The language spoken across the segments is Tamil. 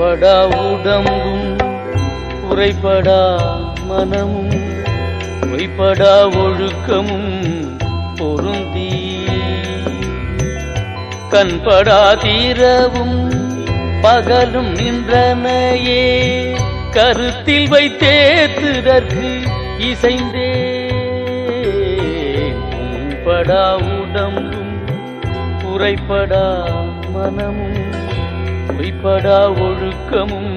கண்படா உடம்பும் குறைபடா மனமும் பொய்படா ஒழுக்கமும் பொருந்தி கண்படா தீரவும் பகலும் நின்றனையே கருத்தில் வைத்தேத்துதற்கு இசைந்தே படா உடம்பும் குறைபடா மனமும் பொய்படா ஒழுக்கமும்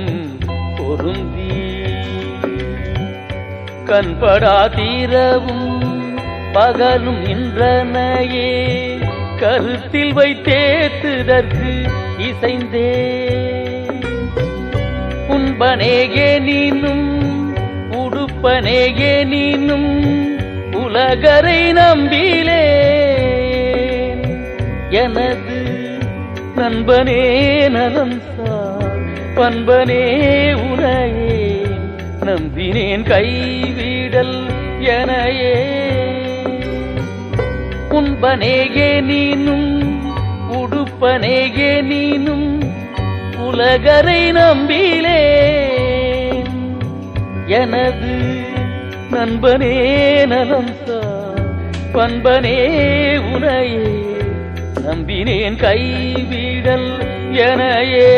பொருந்தி கண்படா தீரவும் பகலும் நின்றனையே கருத்தில் வைத்தேத்துதற்கு இசைந்தே உண்பனேகே நீனும் உடுப்பனேகே நீனும் உலகரை நம்பிலே எனது நண்பனே நலம் சார் பண்பனே உனையே நம்பினேன் கைவிடல் எனையே உண்பனேகே நீனும் உடுப்பனேகே நீனும் உலகரை நம்பிலே எனது நண்பனே நலம் சார் பண்பனே உனையே நம்பினேன் கைவிடல் எனையே